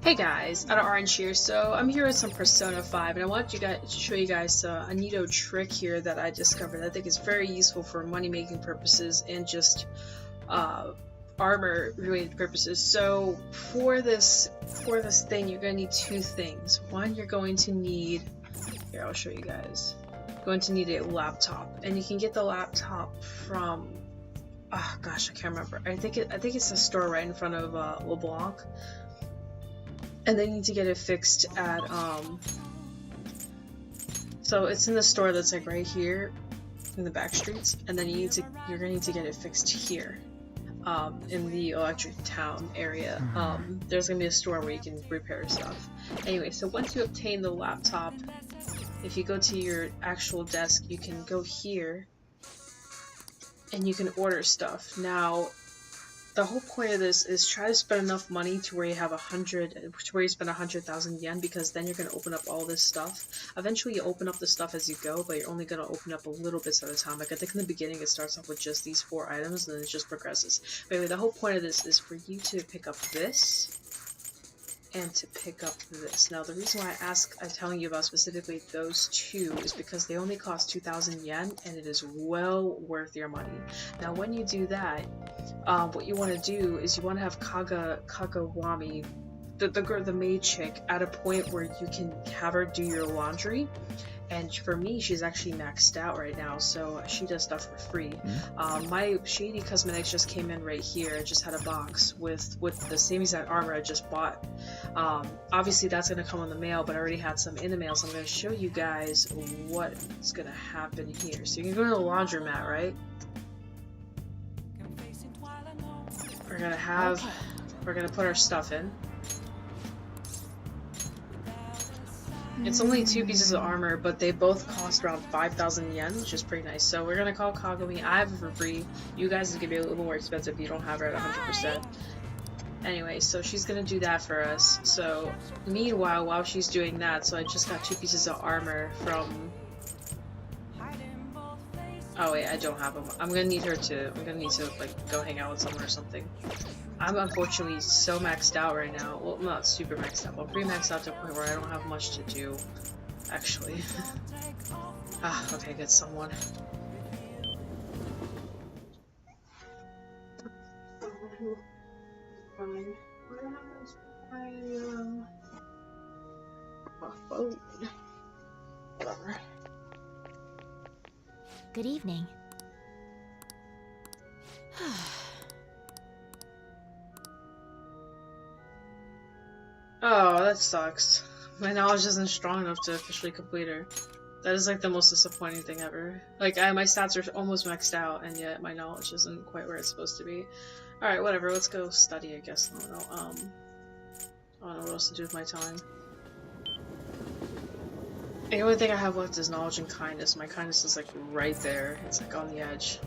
Hey guys, Out of Orange here. So I'm here with some Persona 5, and I want to show you guys a neato trick here that I discovered. I think it's very useful for money-making purposes and just armor-related purposes. So for this thing, you're going to need two things. One, you're going to need here. I'll show you guys. You're going to need a laptop, and you can get the laptop from. Oh gosh, I can't remember. I think it's a store right in front of LeBlanc. And they need to get it fixed at, so it's in the store that's like right here in the back streets, and then you're gonna need to get it fixed here, in the Electric Town area. There's gonna be a store where you can repair stuff. Anyway, so once you obtain the laptop, if you go to your actual desk, you can go here, and you can order stuff. Now, the whole point of this is try to spend enough money to where you have you spend 100,000 yen, because then you're going to open up all this stuff. Eventually you open up the stuff as you go, but you're only going to open up a little bits at a time. Like I think in the beginning it starts off with just these 4 items, and then it just progresses. But anyway, the whole point of this is for you to pick up this, and to pick up this. Now the reason why I'm telling you about specifically those two is because they only cost 2,000 yen, and it is well worth your money. Now when you do that, what you want to do is you want to have Kagawami, the maid chick, at a point where you can have her do your laundry. And for me, she's actually maxed out right now, so she does stuff for free. My Shady Cosmetics just came in right here. I just had a box with the same exact armor I just bought. Obviously that's going to come in the mail, but I already had some in the mail, so I'm going to show you guys what's going to happen here. So you can go to the laundromat, right? We're gonna put our stuff in. It's only 2 pieces of armor, but they both cost around 5,000 yen, which is pretty nice. So we're gonna call Kagami. I have it for free. You guys is gonna be a little more expensive if you don't have her at 100%. Anyway, so she's gonna do that for us. So meanwhile, while she's doing that, so I just got 2 pieces of armor from. Oh wait, I don't have them. I'm gonna need to like go hang out with someone or something. I'm unfortunately so maxed out right now. Well, not super maxed out, but pretty maxed out to a point where I don't have much to do, actually. Okay, get someone. Fine. My phone. Whatever. Good evening. Oh, that sucks. My knowledge isn't strong enough to officially complete her. That is like the most disappointing thing ever. Like, my stats are almost maxed out, and yet my knowledge isn't quite where it's supposed to be. Alright, whatever, let's go study, I guess. I don't know, I don't know what else to do with my time. The only thing I have left is knowledge and kindness. My kindness is like right there. It's like on the edge.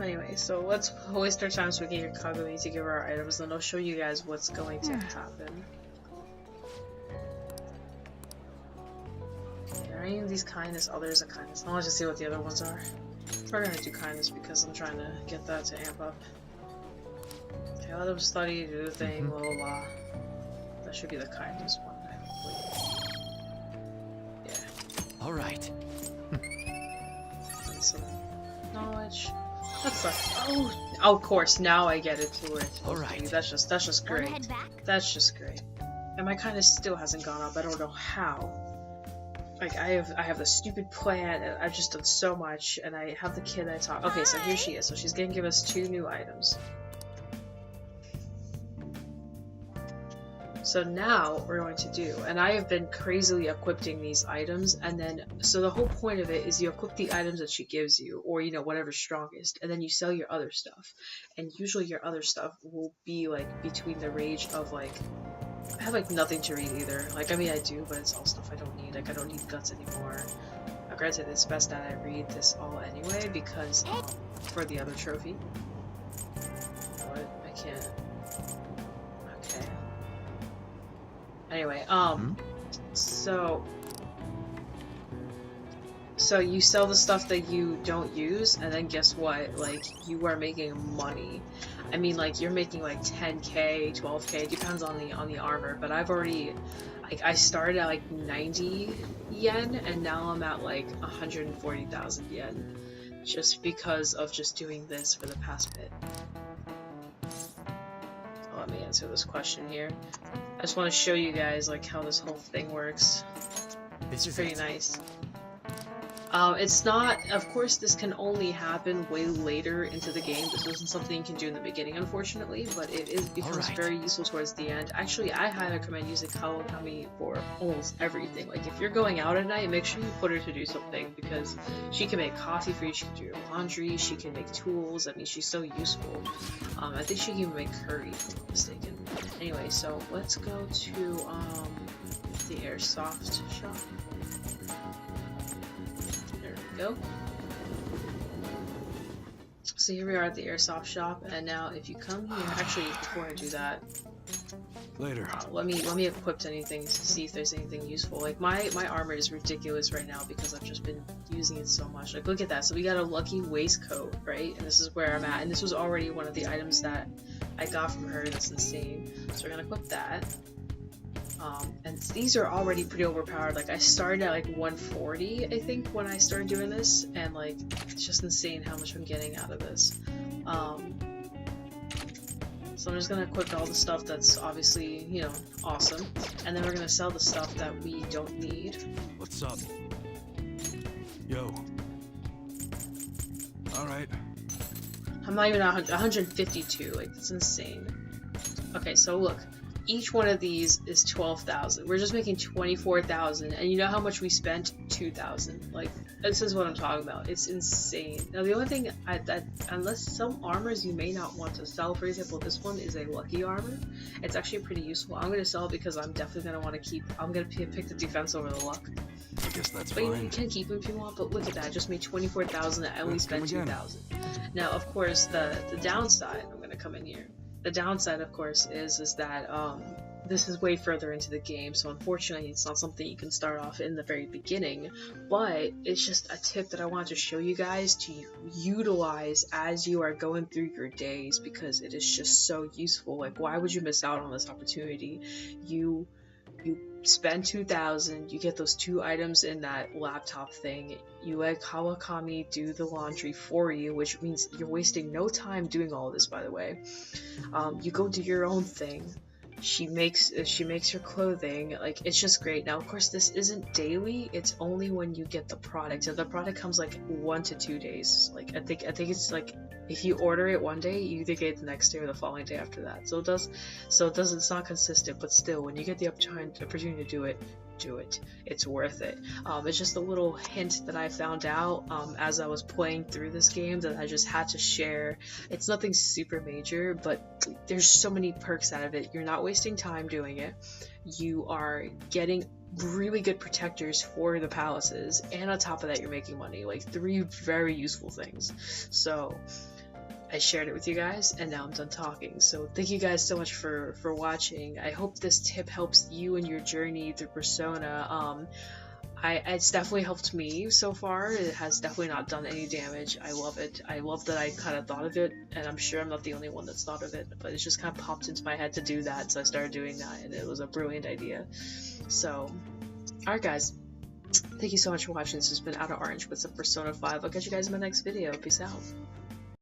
Anyway, so let's waste our time so we can get Kagami to give her our items, then I'll show you guys what's going to happen. Are any of these kindness? Oh, there's a kindness. I'll just see what the other ones are. We're gonna do kindness because I'm trying to get that to amp up. Okay, let them study, do the thing, blah blah blah. That should be the kindness one. Yeah. Alright. And some knowledge. That's like, oh, of course, now I get it to where it's supposed to be. That's just great. That's just great. And my kindness still hasn't gone up. I don't know how. Like, I have the stupid plan, and I've just done so much, and I have the kid I talk. Okay, so here she is. So she's gonna give us 2 new items. So now what we're going to do, and I have been crazily equipping these items, and then, so the whole point of it is you equip the items that she gives you, or, you know, whatever's strongest, and then you sell your other stuff. And usually your other stuff will be, like, between the range of, like, I have, like, nothing to read either. Like, I mean, I do, but it's all stuff I don't need. Like, I don't need guts anymore. Now, granted, it's best that I read this all anyway, because, for the other trophy. What? I can't. Okay. Anyway, so So you sell the stuff that you don't use, and then guess what? Like, you are making money. I mean, like, you're making like 10k, 12k, depends on the armor, but I've already, like, I started at like 90 yen, and now I'm at like 140,000 yen, just because of just doing this for the past bit. Let me answer this question here. I just want to show you guys like how this whole thing works. It's pretty nice. It's not, of course, this can only happen way later into the game. This isn't something you can do in the beginning, unfortunately, but it becomes very useful towards the end. Actually, I highly recommend using Kawakami for almost everything. Like, if you're going out at night, make sure you put her to do something, because she can make coffee for you, she can do your laundry, she can make tools. I mean, she's so useful. I think she can even make curry, if I'm not mistaken. Anyway, so let's go to the airsoft shop. Go. So here we are at the airsoft shop, and now if you come here, actually before I do that, later. Let me equip anything to see if there's anything useful. Like my armor is ridiculous right now because I've just been using it so much. Like, look at that. So we got a lucky waistcoat, right? And this is where I'm at, and this was already one of the items that I got from her. That's insane. So we're gonna equip that. And these are already pretty overpowered. Like, I started at like 140, I think, when I started doing this, and like, it's just insane how much I'm getting out of this. So I'm just gonna equip all the stuff that's obviously, you know, awesome, and then we're gonna sell the stuff that we don't need. What's up? Yo. Alright. I'm not even at 152, like, it's insane. Okay, so look. Each one of these is 12,000. We're just making 24,000, and you know how much we spent? 2,000. Like, this is what I'm talking about. It's insane. Now, the only thing unless some armors you may not want to sell, for example, this one is a lucky armor. It's actually pretty useful. I'm gonna sell it because I'm definitely gonna want to keep. I'm gonna pick the defense over the luck. I guess that's but fine. You can keep them if you want. But look at that. I just made 24,000. I only spent 2,000. Now, of course, the downside. I'm gonna come in here. The downside, of course, is that this is way further into the game, so unfortunately it's not something you can start off in the very beginning, but it's just a tip that I wanted to show you guys to utilize as you are going through your days, because it is just so useful. Like, why would you miss out on this opportunity? You spend 2,000, you get those 2 items in that laptop thing, you let Kawakami do the laundry for you, which means you're wasting no time doing all this, by the way. You go do your own thing. She makes your clothing. Like, it's just great. Now, of course, this isn't daily. It's only when you get the product. And the product comes like 1 to 2 days. Like, I think it's like, if you order it one day, you either get it the next day or the following day after that. So it's not consistent, but still, when you get the opportunity to do it, it's worth it. It's just a little hint that I found out as I was playing through this game that I just had to share. It's nothing super major, but there's so many perks out of it. You're not wasting time doing it. You are getting really good protectors for the palaces, and on top of that, you're making money. Like, 3 very useful things. So I shared it with you guys, and now I'm done talking. So thank you guys so much for watching. I hope this tip helps you in your journey through Persona. It's definitely helped me so far. It has definitely not done any damage. I love it. I love that I kind of thought of it, and I'm sure I'm not the only one that's thought of it, but it just kind of popped into my head to do that, so I started doing that, and it was a brilliant idea. So, alright guys, thank you so much for watching. This has been Out of Orange with some Persona 5. I'll catch you guys in my next video. Peace out.